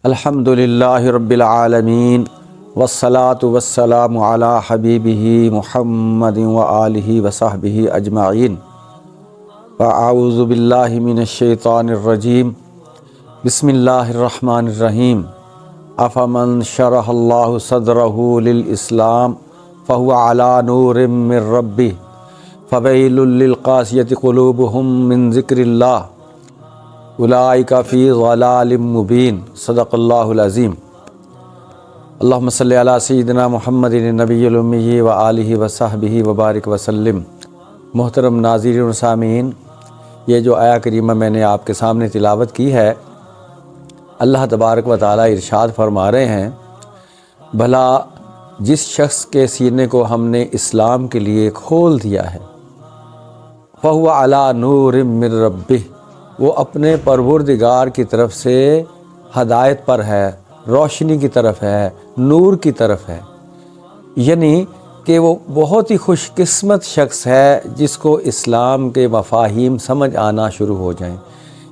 الحمدللہ رب العالمین والصلاة والسلام علی حبیبہ محمد وآلہ وصحبہ اجمعین فاعوذ باللہ من الشیطان الرجیم بسم اللہ الرحمن الرحیم افمن شرح اللہ صدرہ للاسلام فہو علی نور من ربہ فویل للقاسیۃ قلوبہم من ذکر اللہ اولئک فی ضلال مبین صدق اللہ العظیم۔ اللہم صلی علی سیدنا محمد النبی الامی وآلہ وصحبہ وبارک وسلم۔ محترم ناظرین و سامعین، یہ جو آیہ کریمہ میں نے آپ کے سامنے تلاوت کی ہے، اللہ تبارک و تعالی ارشاد فرما رہے ہیں، بھلا جس شخص کے سینے کو ہم نے اسلام کے لیے کھول دیا ہے، فَهُوَ عَلَى نُورٍ مِّن رَبِّهِ، وہ اپنے پروردگار کی طرف سے ہدایت پر ہے، روشنی کی طرف ہے، نور کی طرف ہے۔ یعنی کہ وہ بہت ہی خوش قسمت شخص ہے جس کو اسلام کے مفاہیم سمجھ آنا شروع ہو جائیں۔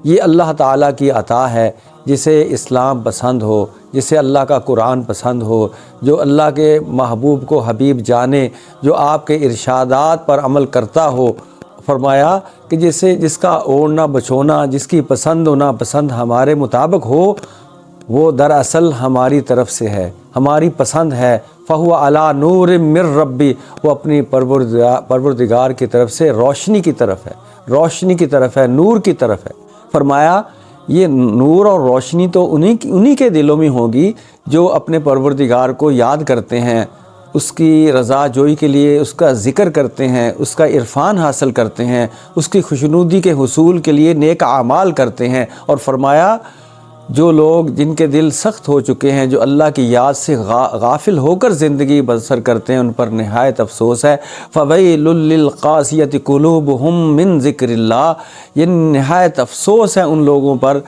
یہ اللہ تعالیٰ کی عطا ہے، جسے اسلام پسند ہو، جسے اللہ کا قرآن پسند ہو، جو اللہ کے محبوب کو حبیب جانے، جو آپ کے ارشادات پر عمل کرتا ہو۔ فرمایا کہ جس کا اوڑھنا بچھونا، جس کی پسند و ناپسند ہمارے مطابق ہو، وہ دراصل ہماری طرف سے ہے، ہماری پسند ہے۔ فَهُوَ عَلَى نُورٍ مِّن رَبِّ، وہ اپنی پروردگار کی طرف سے روشنی کی طرف ہے، روشنی کی طرف ہے، نور کی طرف ہے۔ فرمایا یہ نور اور روشنی تو انہی کے دلوں میں ہوگی جو اپنے پروردگار کو یاد کرتے ہیں، اس کی رضا جوئی کے لیے اس کا ذکر کرتے ہیں، اس کا عرفان حاصل کرتے ہیں، اس کی خوشنودی کے حصول کے لیے نیک اعمال کرتے ہیں۔ اور فرمایا جو لوگ جن کے دل سخت ہو چکے ہیں، جو اللہ کی یاد سے غافل ہو کر زندگی بسر کرتے ہیں، ان پر نہایت افسوس ہے۔ فَوَيْلٌ لِّلْقَاسِيَةِ قُلُوبُهُم مِّن ذِكْرِ اللَّهِ، یہ نہایت افسوس ہے ان لوگوں پر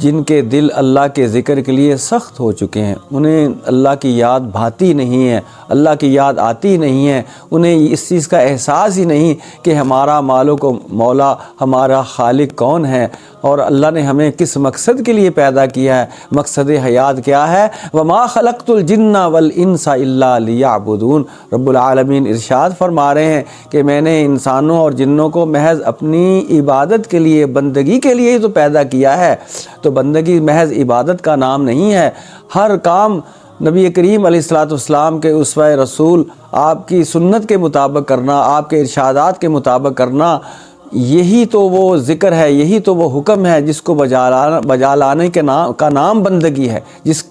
جن کے دل اللہ کے ذکر کے لیے سخت ہو چکے ہیں، انہیں اللہ کی یاد بھاتی نہیں ہے، اللہ کی یاد آتی نہیں ہے، انہیں اس چیز کا احساس ہی نہیں کہ ہمارا مالک و مولا، ہمارا خالق کون ہے، اور اللہ نے ہمیں کس مقصد کے لیے پیدا کیا ہے، مقصد حیات کیا ہے۔ وَمَا خَلَقْتُ الْجِنَّ وَالْإِنسَ إِلَّا لِيَعْبُدُونَ، رب العالمین ارشاد فرما رہے ہیں کہ میں نے انسانوں اور جنوں کو محض اپنی عبادت کے لیے، بندگی کے لیے ہی تو پیدا کیا ہے۔ تو بندگی محض عبادت کا نام نہیں ہے، ہر کام نبی کریم علیہ السلام کے اسوہ رسول، آپ کی سنت کے مطابق کرنا، آپ کے ارشادات کے مطابق کرنا، یہی تو وہ ذکر ہے، یہی تو وہ حکم ہے جس کو بجا لانے کا نام بندگی ہے، جس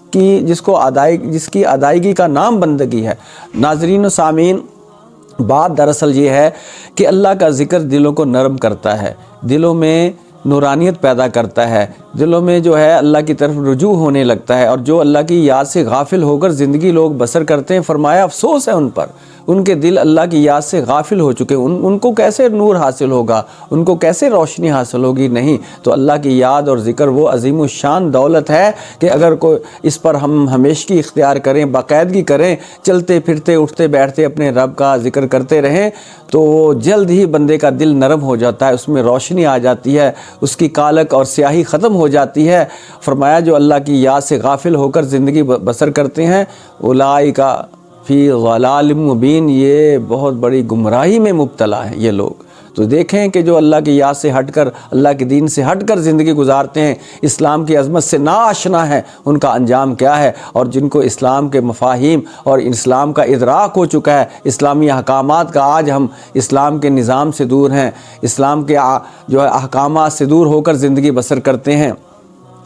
کی ادائیگی کا نام بندگی ہے۔ ناظرین و سامعین، بات دراصل یہ ہے کہ اللہ کا ذکر دلوں کو نرم کرتا ہے، دلوں میں نورانیت پیدا کرتا ہے، دلوں میں جو ہے اللہ کی طرف رجوع ہونے لگتا ہے، اور جو اللہ کی یاد سے غافل ہو کر زندگی لوگ بسر کرتے ہیں، فرمایا افسوس ہے ان پر، ان کے دل اللہ کی یاد سے غافل ہو چکے، ان کو کیسے نور حاصل ہوگا، ان کو کیسے روشنی حاصل ہوگی؟ نہیں، تو اللہ کی یاد اور ذکر وہ عظیم الشان دولت ہے کہ اگر کوئی اس پر ہم ہمیشگی اختیار کریں، باقاعدگی کریں، چلتے پھرتے اٹھتے بیٹھتے اپنے رب کا ذکر کرتے رہیں، تو جلد ہی بندے کا دل نرم ہو جاتا ہے، اس میں روشنی آ جاتی ہے، اس کی کالک اور سیاہی ختم ہو جاتی ہے۔ فرمایا جو اللہ کی یاد سے غافل ہو کر زندگی بسر کرتے ہیں، اولئک فی ضلال مبین، یہ بہت بڑی گمراہی میں مبتلا ہیں یہ لوگ۔ تو دیکھیں کہ جو اللہ کی یاد سے ہٹ کر، اللہ کے دین سے ہٹ کر زندگی گزارتے ہیں، اسلام کی عظمت سے ناآشنا ہیں، ان کا انجام کیا ہے۔ اور جن کو اسلام کے مفاہیم اور اسلام کا ادراک ہو چکا ہے، اسلامی احکامات کا، آج ہم اسلام کے نظام سے دور ہیں، اسلام کے جو ہے احکامات سے دور ہو کر زندگی بسر کرتے ہیں،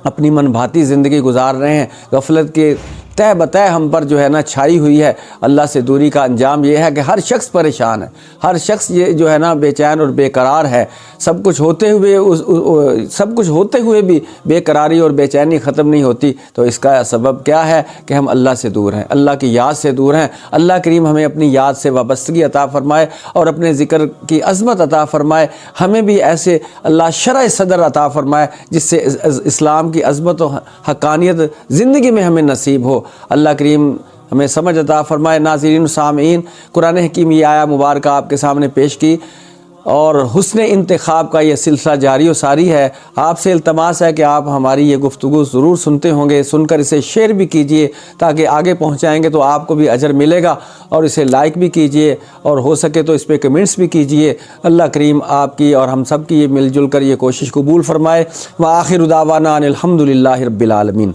اپنی من بھاتی زندگی گزار رہے ہیں، غفلت کے تہ بتہ ہم پر جو ہے نا چھائی ہوئی ہے۔ اللہ سے دوری کا انجام یہ ہے کہ ہر شخص پریشان ہے، ہر شخص یہ جو ہے نا بے چین اور بے قرار ہے، سب کچھ ہوتے ہوئے بھی بے قراری اور بے چینی ختم نہیں ہوتی۔ تو اس کا سبب کیا ہے کہ ہم اللہ سے دور ہیں، اللہ کی یاد سے دور ہیں۔ اللہ کریم ہمیں اپنی یاد سے وابستگی عطا فرمائے اور اپنے ذکر کی عظمت عطا فرمائے، ہمیں بھی ایسے اللہ شرح صدر عطا فرمائے جس سے اسلام کی عظمت و حقانیت زندگی میں ہمیں نصیب ہو۔ اللہ کریم ہمیں سمجھ عطا فرمائے۔ ناظرین و سامعین، قرآن حکیم یہ آیہ مبارکہ آپ کے سامنے پیش کی، اور حسن انتخاب کا یہ سلسلہ جاری و ساری ہے۔ آپ سے التماس ہے کہ آپ ہماری یہ گفتگو ضرور سنتے ہوں گے، سن کر اسے شیئر بھی کیجئے تاکہ آگے پہنچائیں گے تو آپ کو بھی اجر ملے گا، اور اسے لائک بھی کیجئے اور ہو سکے تو اس پہ کمنٹس بھی کیجئے۔ اللہ کریم آپ کی اور ہم سب کی یہ مل جل کر یہ کوشش قبول فرمائے۔ وآخر دعوانا ان الحمد للہ رب العالمین۔